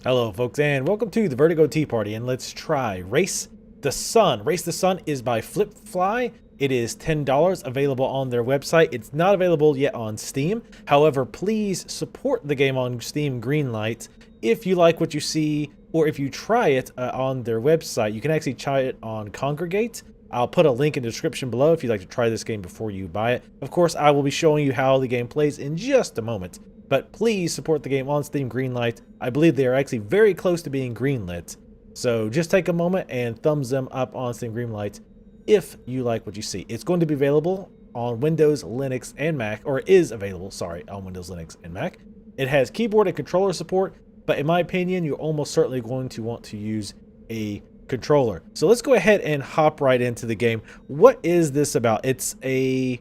Hello, folks, and welcome to the Vertigo Tea Party, and let's try Race the Sun. Race the Sun is by Flipfly. It is $10 available on their website. It's not available yet on Steam. However, please support the game on Steam Greenlight if you like what you see, or if you try it on their website. You can actually try it on Kongregate. I'll put a link in the description below if you'd like to try this game before you buy it. Of course, I will be showing you how the game plays in just a moment. But please support the game on Steam Greenlight. I believe they are actually very close to being greenlit. So just take a moment and thumbs them up on Steam Greenlight if you like what you see. It's going to be available on Windows, Linux, and Mac, or is available, sorry, on Windows, Linux, and Mac. It has keyboard and controller support, but in my opinion, you're almost certainly going to want to use a controller. So let's go ahead and hop right into the game. What is this about? It's a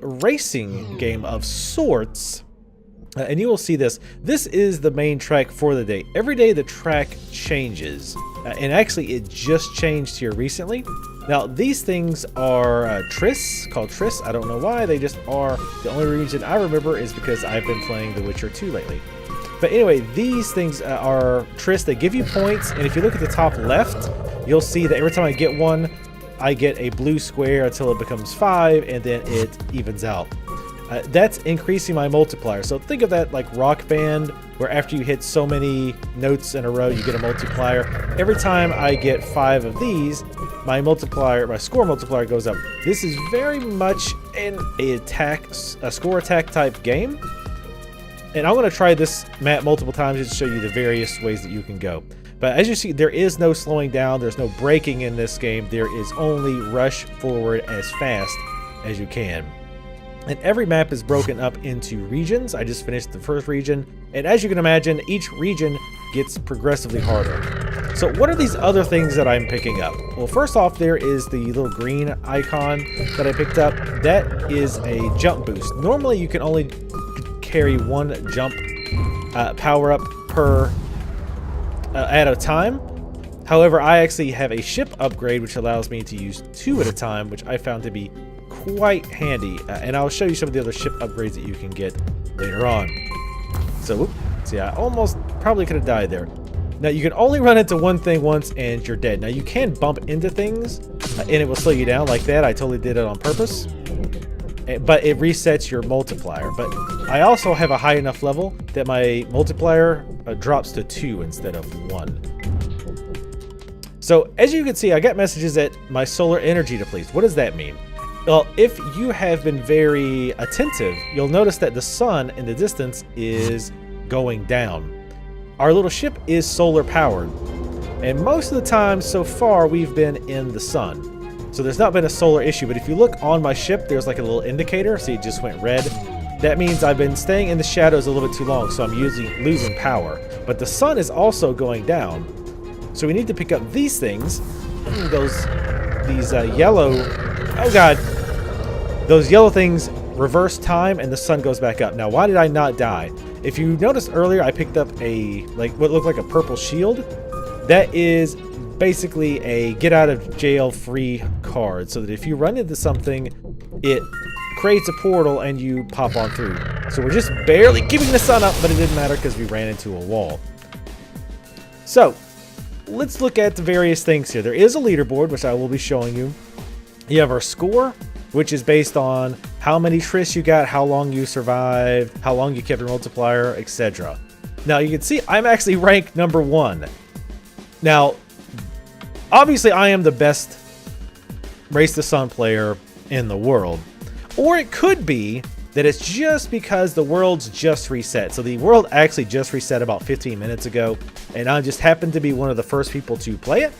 racing game of sorts. And you will see this. This is the main track for the day. Every day the track changes. And actually it just changed here recently. Now these things are called Triss. I don't know why, they just are. The only reason I remember is because I've been playing The Witcher 2 lately. But anyway, these things are Triss. They give you points, and if you look at the top left, you'll see that every time I get one, I get a blue square until it becomes 5, and then it evens out. That's increasing my multiplier. So think of that like Rock Band, where after you hit so many notes in a row, you get a multiplier. Every time I get 5 of these, my score multiplier goes up. This is very much a score attack type game. And I'm going to try this map multiple times just to show you the various ways that you can go. But as you see, there is no slowing down. There's no braking in this game. There is only rush forward as fast as you can. And every map is broken up into regions. I just finished the first region. And as you can imagine, each region gets progressively harder. So what are these other things that I'm picking up? Well, first off, there is the little green icon that I picked up. That is a jump boost. Normally, you can only carry one jump power up per at a time. However, I actually have a ship upgrade which allows me to use 2 at a time, which I found to be quite handy, and I'll show you some of the other ship upgrades that you can get later on. So, see, I almost probably could have died there. Now, you can only run into one thing once and you're dead. Now, you can bump into things and it will slow you down like that. I totally did it on purpose, but it resets your multiplier. But I also have a high enough level that my multiplier drops to 2 instead of 1. So, as you can see, I got messages that my solar energy depletes. What does that mean? Well, if you have been very attentive, you'll notice that the sun in the distance is going down. Our little ship is solar powered, and most of the time so far we've been in the sun. So there's not been a solar issue, but if you look on my ship, there's like a little indicator. See, it just went red. That means I've been staying in the shadows a little bit too long, so I'm losing power. But the sun is also going down. So we need to pick up these things, these yellow, oh god, those yellow things reverse time and the sun goes back up. Now, why did I not die? If you noticed earlier, I picked up what looked like a purple shield. That is basically a get out of jail free card, so that if you run into something, it creates a portal and you pop on through. So we're just barely keeping the sun up, but it didn't matter because we ran into a wall. So let's look at the various things here. There is a leaderboard, which I will be showing you. You have our score, which is based on how many Triss you got, how long you survived, how long you kept your multiplier, etc. Now you can see I'm actually ranked number 1. Now, obviously I am the best Race the Sun player in the world. Or it could be that it's just because the world's just reset. So the world actually just reset about 15 minutes ago, and I just happened to be one of the first people to play it.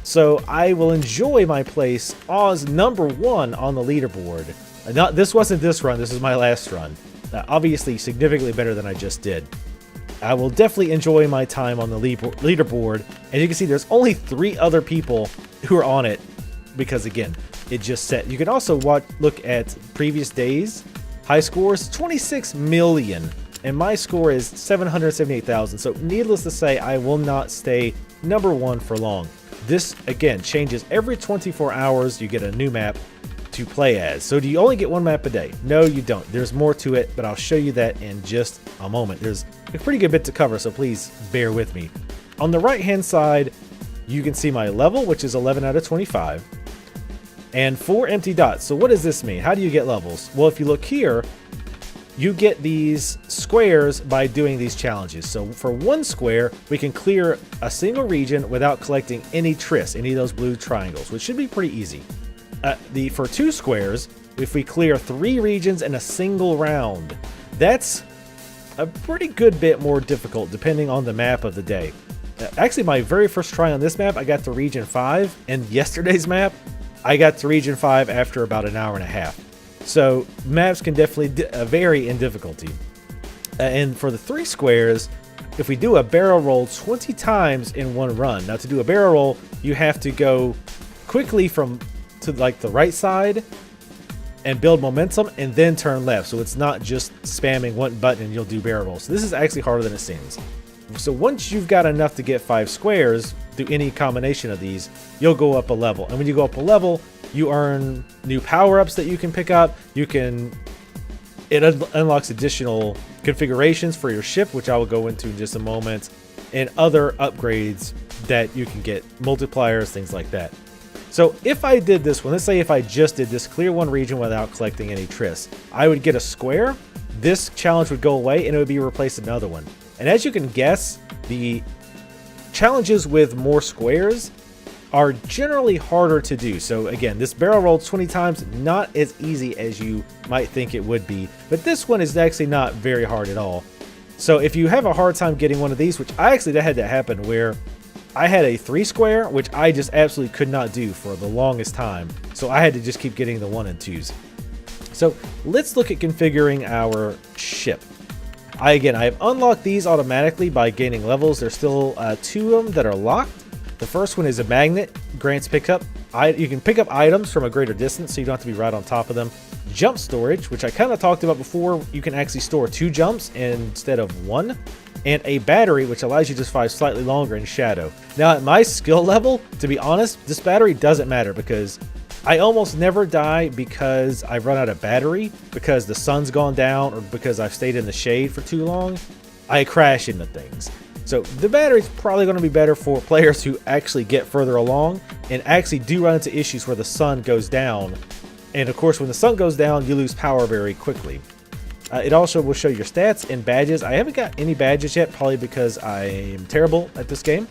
So I will enjoy my place as number 1 on the leaderboard. This wasn't this run, this is my last run. Obviously significantly better than I just did. I will definitely enjoy my time on the leaderboard. And you can see there's only 3 other people who are on it because, again, it just set. You can also look at previous days. High scores, 26 million. And my score is 778,000. So needless to say, I will not stay number 1 for long. This, again, changes every 24 hours. You get a new map to play as. So do you only get 1 map a day? No, you don't. There's more to it, but I'll show you that in just a moment. There's a pretty good bit to cover, so please bear with me. On the right-hand side, you can see my level, which is 11 out of 25, and 4 empty dots. So what does this mean? How do you get levels? Well, if you look here, you get these squares by doing these challenges. So for 1 square, we can clear a single region without collecting any tris, any of those blue triangles, which should be pretty easy. For 2 squares, if we clear 3 regions in a single round, that's a pretty good bit more difficult depending on the map of the day. Actually, my very first try on this map, I got to region 5, and yesterday's map, I got to region 5 after about an hour and a half. So maps can definitely vary in difficulty. And for the 3 squares, if we do a barrel roll 20 times in one run. Now to do a barrel roll, you have to go quickly to like the right side and build momentum and then turn left. So it's not just spamming one button and you'll do barrel rolls. So this is actually harder than it seems. So once you've got enough to get 5 squares through any combination of these, you'll go up a level. And when you go up a level, you earn new power-ups that you can pick up. It unlocks additional configurations for your ship, which I will go into in just a moment, and other upgrades that you can get, multipliers, things like that. So if I did this one, let's say if I just did this clear 1 region without collecting any tris, I would get a square. This challenge would go away and it would be replaced with another one. And as you can guess, the challenges with more squares are generally harder to do. So again, this barrel roll 20 times, not as easy as you might think it would be, but this one is actually not very hard at all. So if you have a hard time getting one of these, which that had to happen where I had a 3 square, which I just absolutely could not do for the longest time. So I had to just keep getting the 1 and 2s. So let's look at configuring our ship. I have unlocked these automatically by gaining levels. There's still 2 of them that are locked. The first one is a magnet, grants pickup. You can pick up items from a greater distance, so you don't have to be right on top of them. Jump storage, which I kind of talked about before. You can actually store 2 jumps instead of 1. And a battery, which allows you to survive slightly longer in shadow. Now, at my skill level, to be honest, this battery doesn't matter because I almost never die because I run out of battery, because the sun's gone down, or because I've stayed in the shade for too long. I crash into things. So the battery's probably going to be better for players who actually get further along and actually do run into issues where the sun goes down. And of course, when the sun goes down, you lose power very quickly. It also will show your stats and badges. I haven't got any badges yet, probably because I'm terrible at this game.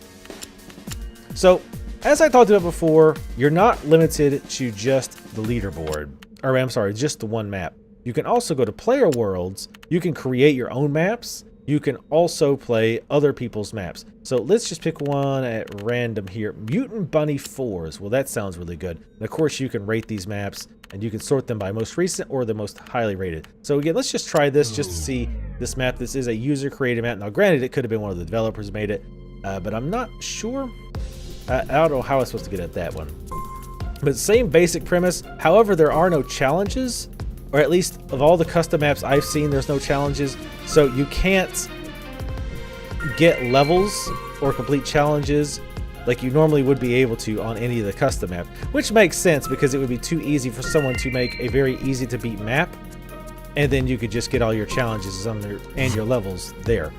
So, as I talked about before, you're not limited to just the leaderboard. Or I'm sorry, just the one map. You can also go to player worlds. You can create your own maps. You can also play other people's maps. So let's just pick one at random here. Mutant Bunny 4s. Well, that sounds really good. And of course, you can rate these maps and you can sort them by most recent or the most highly rated. So again, let's just try this just to see this map. This is a user created map. Now, granted, it could have been one of the developers who made it, but I'm not sure. I don't know how I'm supposed to get at that one. But same basic premise. However, there are no challenges, or at least of all the custom maps I've seen, there's no challenges. So you can't get levels or complete challenges like you normally would be able to on any of the custom maps, which makes sense because it would be too easy for someone to make a very easy to beat map, and then you could just get all your challenges and your levels there.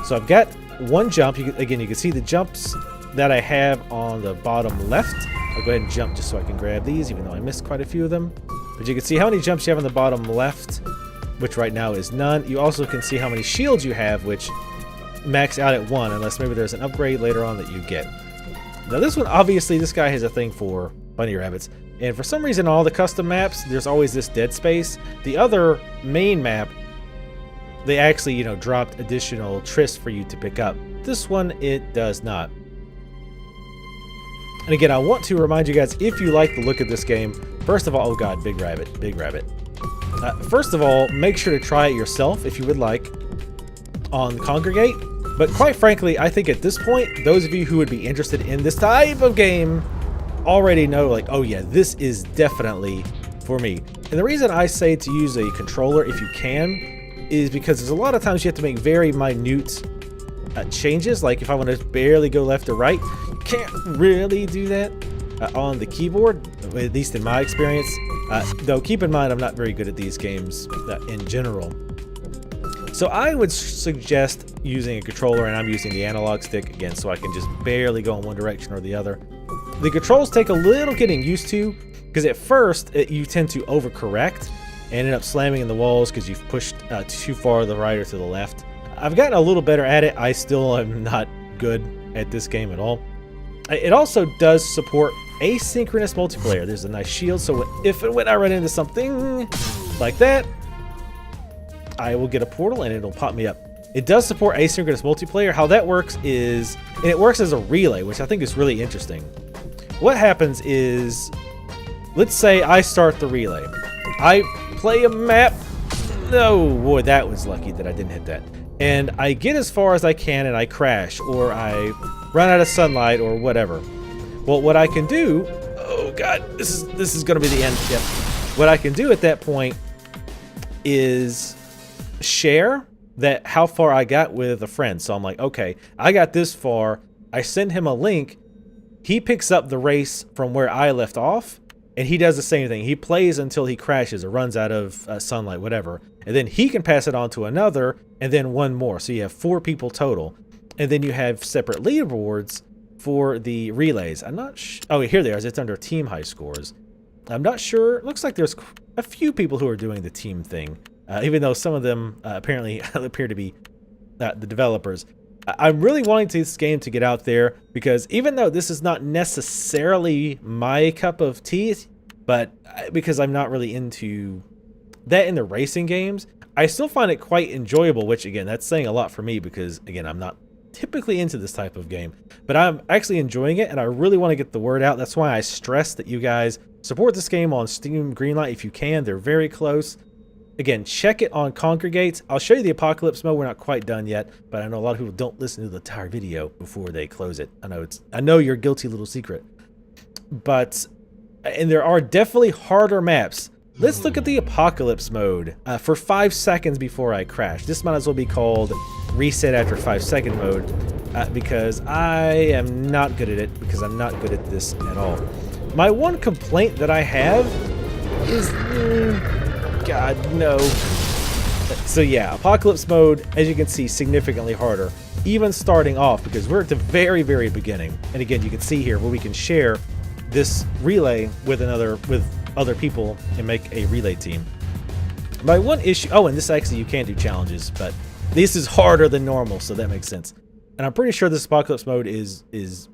So I've got one jump. You can see the jumps that I have on the bottom left. I'll go ahead and jump just so I can grab these, even though I missed quite a few of them. But you can see how many jumps you have on the bottom left, which right now is none. You also can see how many shields you have, which max out at 1, unless maybe there's an upgrade later on that you get. Now this one, obviously, this guy has a thing for bunny rabbits. And for some reason, all the custom maps, there's always this dead space. The other main map, they actually, dropped additional tris for you to pick up. This one, it does not. And again, I want to remind you guys, if you like the look of this game, first of all, oh god, big rabbit. First of all, make sure to try it yourself if you would like on Congregate. But quite frankly, I think at this point, those of you who would be interested in this type of game already know, like, oh yeah, this is definitely for me. And the reason I say to use a controller if you can is because there's a lot of times you have to make very minute changes. Like if I want to barely go left or right, you can't really do that on the keyboard, at least in my experience. Though keep in mind, I'm not very good at these games in general. So I would suggest using a controller, and I'm using the analog stick again so I can just barely go in one direction or the other. The controls take a little getting used to, because at first you tend to overcorrect and end up slamming in the walls because you've pushed too far to the right or to the left. I've gotten a little better at it. I still am not good at this game at all. It also does support asynchronous multiplayer. There's a nice shield, so if and when I run into something like that, I will get a portal and it'll pop me up. It does support asynchronous multiplayer. How that works is, and it works as a relay, which I think is really interesting. What happens is, let's say I start the relay. I play a map. Oh boy, that was lucky that I didn't hit that. And I get as far as I can and I crash, or I run out of sunlight or whatever. Well, what I can do, oh god, this is gonna be the end. Yep. What I can do at that point is share that how far I got with a friend. So I'm like, okay, I got this far. I send him a link. He picks up the race from where I left off, and he does the same thing. He plays until he crashes or runs out of sunlight, whatever. And then he can pass it on to another, and then one more. So you have 4 people total. And then you have separate leaderboards for the relays. I'm not oh, here they are. It's under team high scores. I'm not sure. It looks like there's a few people who are doing the team thing, even though some of them apparently appear to be the developers. I'm really wanting this game to get out there because even though this is not necessarily my cup of tea, but because I'm not really into that in the racing games, I still find it quite enjoyable, which again, that's saying a lot for me because again, I'm not typically into this type of game, but I'm actually enjoying it and I really want to get the word out. That's why I stress that you guys support this game on Steam Greenlight if you can. They're very close. Again, check it on Congregates. I'll show you the Apocalypse mode. We're not quite done yet, but I know a lot of people don't listen to the entire video before they close it. I know your guilty little secret. But, and there are definitely harder maps. Let's look at the Apocalypse mode for 5 seconds before I crash. This might as well be called Reset After 5 Second mode because I am not good at it because I'm not good at this at all. My one complaint that I have is... God, no. So yeah, Apocalypse mode, as you can see, significantly harder, even starting off, because we're at the very, very beginning. And again, you can see here where we can share this relay with other people and make a relay team. My one issue, oh, and this actually, you can do challenges, but this is harder than normal, so that makes sense. And I'm pretty sure this Apocalypse mode is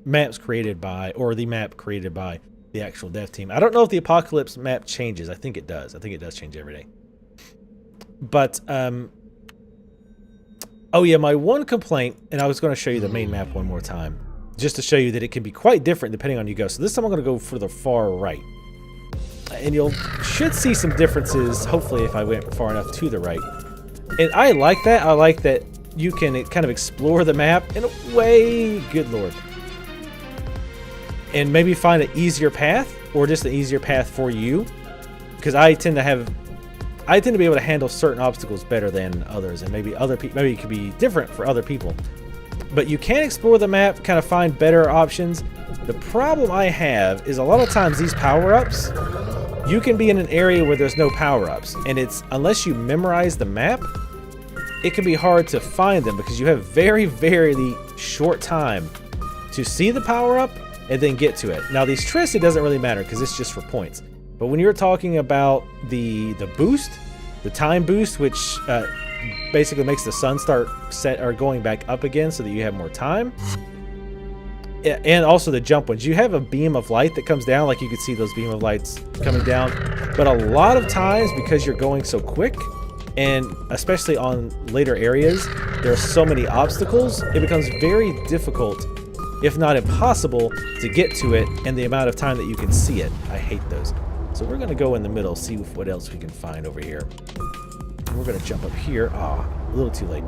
maps created by, or the map created by, the actual dev team. I don't know if the Apocalypse map changes. I think it does. I think it does change every day. But, oh yeah, my one complaint, and I was going to show you the main map one more time, just to show you that it can be quite different depending on you go. So this time I'm going to go for the far right. And you should see some differences, hopefully, if I went far enough to the right. And I like that. I like that you can kind of explore the map in a way, good lord, and maybe find an easier path, or just an easier path for you, because I tend to be able to handle certain obstacles better than others, and maybe maybe it could be different for other people. But you can explore the map, kind of find better options. The problem I have is a lot of times these power-ups, you can be in an area where there's no power-ups, and it's unless you memorize the map, it can be hard to find them because you have very, very short time to see the power-up and then get to it. Now these trysts, it doesn't really matter because it's just for points. But when you're talking about the boost, the time boost, which basically makes the sun start going back up again so that you have more time, and also the jump ones, you have a beam of light that comes down, like you can see those beam of lights coming down. But a lot of times, because you're going so quick, and especially on later areas, there are so many obstacles, it becomes very difficult, if not impossible, to get to it in the amount of time that you can see it. I hate those. So we're going to go in the middle, see what else we can find over here. We're going to jump up here. Ah, a little too late.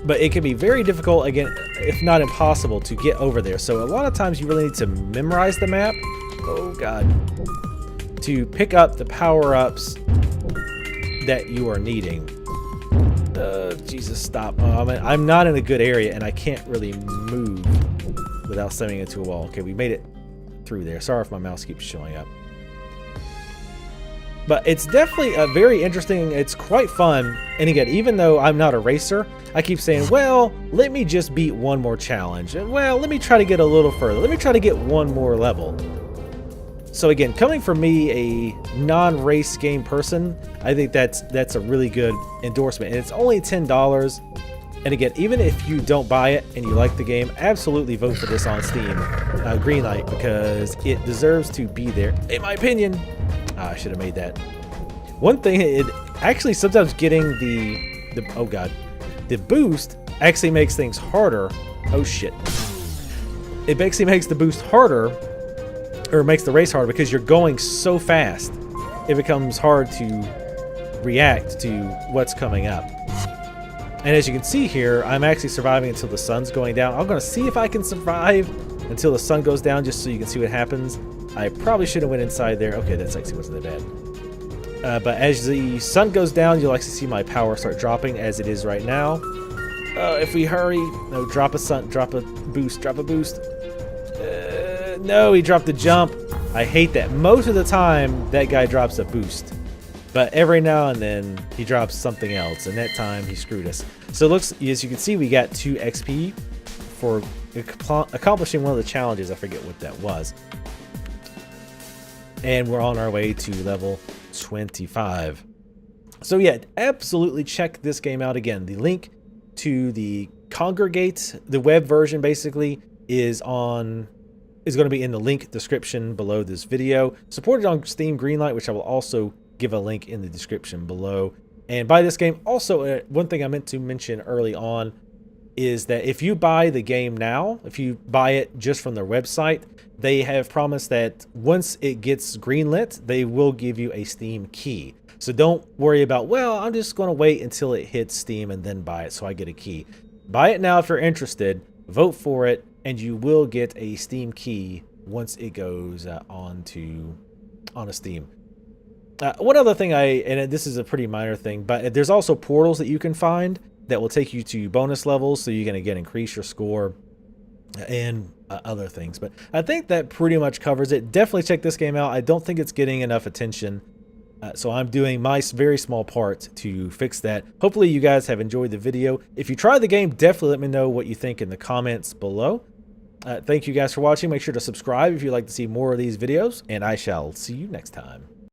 But it can be very difficult, again, if not impossible, to get over there. So a lot of times you really need to memorize the map. Oh, God. To pick up the power-ups that you are needing. Jesus, stop. I'm not in a good area, and I can't really move without slamming into a wall. Okay, we made it through there. Sorry if my mouse keeps showing up. But it's definitely a very interesting, it's quite fun. And again, even though I'm not a racer, I keep saying, well, let me just beat one more challenge. Well, let me try to get a little further. Let me try to get one more level. So again, coming from me, a non-race game person, I think that's a really good endorsement. And it's only $10. And again, even if you don't buy it and you like the game, absolutely vote for this on Steam, Greenlight, because it deserves to be there, in my opinion. I should have made that. One thing, it actually sometimes getting the oh god, the boost actually makes things harder. Oh shit. It basically makes the boost harder, or makes the race harder, because you're going so fast. It becomes hard to react to what's coming up. And as you can see here, I'm actually surviving until the sun's going down. I'm going to see if I can survive until the sun goes down, just so you can see what happens. I probably should have went inside there. Okay, that's actually wasn't that bad. But as the sun goes down, you'll actually see my power start dropping, as it is right now. If we hurry, no, drop a boost. No, he dropped the jump. I hate that. Most of the time, that guy drops a boost. But every now and then, he drops something else, and that time, he screwed us. So it looks, as you can see, we got 2 XP for accomplishing one of the challenges. I forget what that was. And we're on our way to level 25. So yeah, absolutely check this game out. Again, the link to the Kongregate, the web version basically, is going to be in the link description below this video. Supported on Steam Greenlight, which I will also give a link in the description below. And buy this game. Also, one thing I meant to mention early on is that if you buy the game now, if you buy it just from their website, they have promised that once it gets greenlit, they will give you a Steam key. So don't worry about, well, I'm just going to wait until it hits Steam and then buy it so I get a key. Buy it now if you're interested, vote for it, and you will get a Steam key once it goes on a Steam. One other thing, and this is a pretty minor thing, but there's also portals that you can find that will take you to bonus levels, so you're going to get increase your score and other things. But I think that pretty much covers it. Definitely check this game out. I don't think it's getting enough attention, so I'm doing my very small part to fix that. Hopefully you guys have enjoyed the video. If you try the game, definitely let me know what you think in the comments below. Thank you guys for watching. Make sure to subscribe if you'd like to see more of these videos, and I shall see you next time.